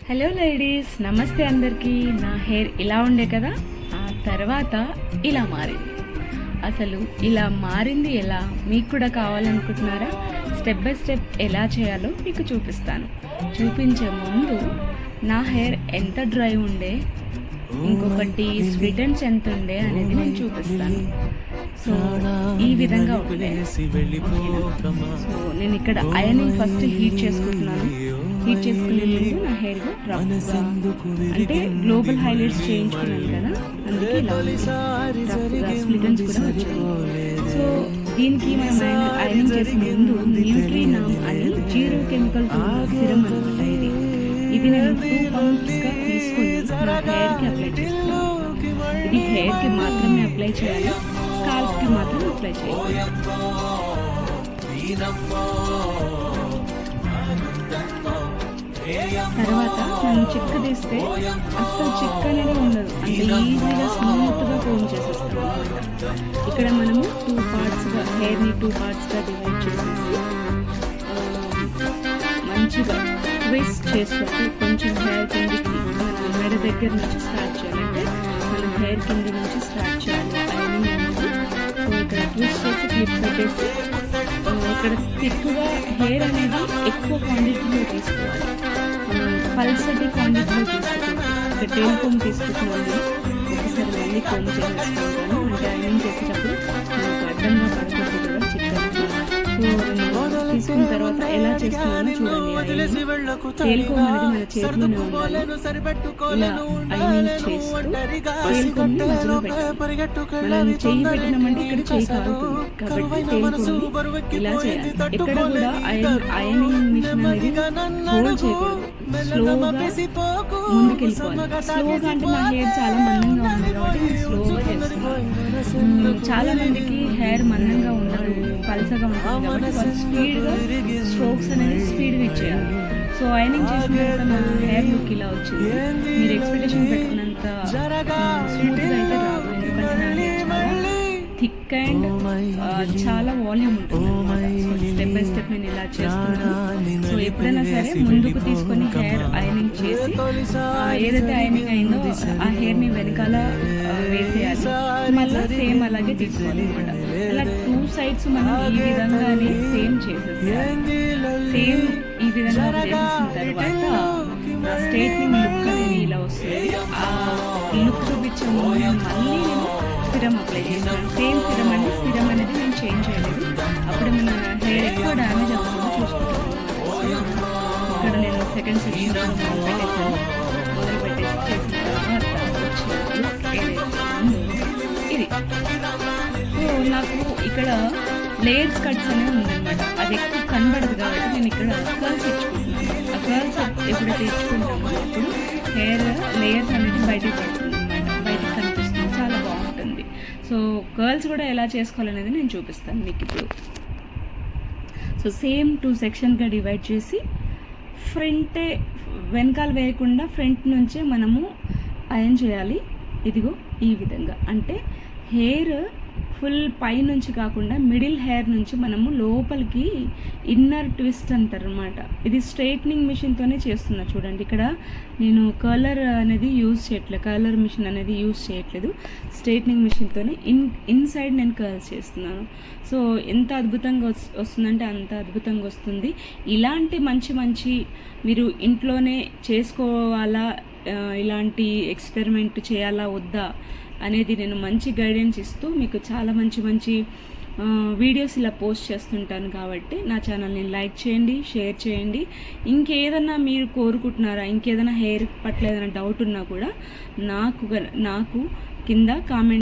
Hello ladies, నమస్తే అందరికీ. నా హెయిర్ ఇలా ఉండే కదా, ఆ తర్వాత ఇలా మారింది. అసలు ఇలా మారింది ఎలా, మీకు కూడా కావాలనుకుంటున్నారా? స్టెప్ బై స్టెప్ ఎలా చేయాలో మీకు చూపిస్తాను. చూపించే ముందు నా హెయిర్ ఎంత డ్రై ఉండే, ఇంకొకటి స్వీటెన్స్ ఎంత ఉండే అనేది నేను చూపిస్తాను. సో ఈ విధంగా ఉండే. సో నేను ఇక్కడ ఐరనింగ్ ఫస్ట్ హీట్ చేసుకుంటున్నాను. హీట్ చేసుకునే ముందు నా హెయిర్ అంటే గ్లోబల్ హైలైట్స్ చేయించుకున్నాను కదా, అందుకే ఇలా స్ప్లిటన్స్ కూడా వచ్చాయి. సో దీనికి మనం ఐరనింగ్ చేసే ముందు న్యూట్రీనామ్ అని 0 కెమికల్ సిరం అనమాట. ఇది నేను 2 పౌండ్స్గా తీసుకొని నా హెయిర్కి అప్లై చేస్తున్నాను. ఇది హెయిర్కి మాత్రమే అప్లై చేయాలి, స్కాల్ప్కి మాత్రం అప్లై చేయాలి. తర్వాత మనం చిక్కు తీస్తే అస్సలు చిక్కు అనేది ఉండదు, అంత ఈజీగా స్మూత్గా కోమ్ చేసేస్తాం. ఇక్కడ మనము 2 పార్ట్స్గా హెయిర్ని 2 పార్ట్స్గా డివైడ్ చేసేసి మంచిగా ట్విస్ట్ చేసుకుంటే కొంచెం హెయిర్ కిందికి మన మెడ దగ్గర నుంచి స్టార్ట్ చేయాలంటే మనం హెయిర్ కింద నుంచి స్టార్ట్ చేయాలి ఐరనింగ్ అనేది. సో ఇక్కడ ట్విస్ట్ చేసి క్లిప్ పెట్టేసి ఇక్కడ థిక్గా హెయిర్ అనేది ఎక్కువ క్వాంటిటీలో తీసుకోవాలి, పల్సటి క్వాంటిటీలో తీసుకోవాలి. ఇక్కడ టేల్ కోమ్ తీసుకుంటున్నాను, ఒకసారి మళ్ళీ కోమ్ చేసేసుకుంటాను. అంటే ఐరనింగ్ చేసేటప్పుడు మనకు అడ్డంగా పడుతుంది కదా చిక్కగా. సో తీసుకున్న తర్వాత ఎలా చేస్తున్నానో చూడండి. టేల్ కోమ్ అనేది మన చేతిలోనే ఉండాలి. ఇలా ఐరనింగ్ చేస్తూ టేల్ కోమ్ని మధ్యలో పెట్టాలి. మనం చెయ్యి పెట్టినామంటే ఇక్కడ చెయ్యి కాలుతుంది, కాబట్టి టేల్ కోమ్ని ఇలా చేయాలి. ఎక్కడ కూడా ఐరనింగ్ మిషన్ అనేది హోల్డ్ చేయకూడదు, స్లోగా ముందుకెళ్ళిపోవాలి. స్లోగా అంటే నా హెయిర్ చాలా మందంగా ఉంది కాబట్టి నేను స్లోగా చేస్తున్నాను. చాలా మందికి హెయిర్ మందంగా ఉండదు, పలసగా ఉంటుంది కాబట్టి వాళ్ళు స్పీడ్గా స్ట్రోక్స్ అనేది స్పీడ్గా ఇచ్చేయాలి. సో ఐరనింగ్ చేసిన తర్వాత నా హెయిర్ లుక్ ఇలా వచ్చింది. మీరు ఎక్స్పెక్టేషన్ పెట్టుకున్నంత స్మూత్గా అయితే రాదు, ఎందుకంటే నా హెయిర్ చాలా థిక్ అండ్ చాలా వాల్యూమ్ ఉంటుంది. స్టెప్ బై స్టెప్ నేను ఇలా చేస్తున్నాను. సో ఎప్పుడైనా సరే ముందుకు తీసుకొని హెయిర్ ఐరనింగ్ చేసి ఏదైతే ఐరనింగ్ అయిందో ఆ హెయిర్ని వెనకాల వేసేయాలి, మళ్ళీ సేమ్ అలాగే తీసుకోవాలి అనమాట. అలా 2 సైడ్స్ మనం ఈ విధంగానే సేమ్ చేసేసేయాలి. సేమ్ ఈ విధంగా చేసిన తర్వాత స్ట్రైట్నింగ్ లుక్ అనేది ఇలా వస్తుంది. ఆ లుక్ చూపించే మళ్ళీ నేను సిరం అప్లై చేస్తాను. సేమ్ సిరం అంటే సిరం అనేది నేను చేంజ్ చేయలేదు, అప్పుడు మన హెయిర్ ఎక్కువ డ్యామేజ్ అవ్వకుండా చూసుకుంటాను. ఇక్కడ నేను సెకండ్ సెక్షన్ పెట్టేసాను. మొదలు పెట్టేసి చేసిన తర్వాత ఇది. సో నాకు ఇక్కడ లేయర్స్ కట్స్ అనేవి ఉందన్నమాట, అది ఎక్కువ కనబడదు కాబట్టి నేను ఇక్కడ కర్ల్స్ ఇచ్చుకుంటున్నాను. ఆ కర్ల్స్ ఎప్పుడైతే ఇచ్చుకుంటామో అప్పుడు హెయిర్ లేయర్స్ అనేది బయటకు పడుతుంది అనమాట, బయటకు కనిపిస్తుంది, చాలా బాగుంటుంది. సో కర్ల్స్ కూడా ఎలా చేసుకోవాలనేది నేను చూపిస్తాను మీకు ఇప్పుడు. సో సేమ్ 2 సెక్షన్గా డివైడ్ చేసి ఫ్రంటే వెనకాల వేయకుండా ఫ్రంట్ నుంచే మనము ఐరన్ చేయాలి. ఇదిగో ఈ విధంగా, అంటే హెయిర్ ఫుల్ పై నుంచి కాకుండా మిడిల్ హెయిర్ నుంచి మనము లోపలికి ఇన్నర్ ట్విస్ట్ అంటారు అనమాట. ఇది స్ట్రైట్నింగ్ మిషన్తోనే చేస్తున్నా చూడండి. ఇక్కడ నేను కర్లర్ అనేది యూజ్ చేయట్లేదు, కర్లర్ మిషన్ అనేది యూజ్ చేయట్లేదు, స్ట్రైట్నింగ్ మిషన్తోనే ఇన్సైడ్ నేను కర్ల్స్ చేస్తున్నాను. సో ఎంత అద్భుతంగా వస్తుందంటే అంత అద్భుతంగా వస్తుంది. ఇలాంటి మంచి మీరు ఇంట్లోనే చేసుకోవాలా, ఇలాంటి ఎక్స్పెరిమెంట్ చేయాలా వద్దా అనేది నేను మంచి గైడెన్స్ ఇస్తూ మీకు చాలా మంచి వీడియోస్ ఇలా పోస్ట్ చేస్తుంటాను. కాబట్టి నా ఛానల్ని లైక్ చేయండి, షేర్ చేయండి. ఇంకేదన్నా మీరు కోరుకుంటున్నారా, ఇంకేదైనా హెయిర్ పట్ల ఏదైనా డౌట్ ఉన్నా కూడా నాకు కింద కామెంట్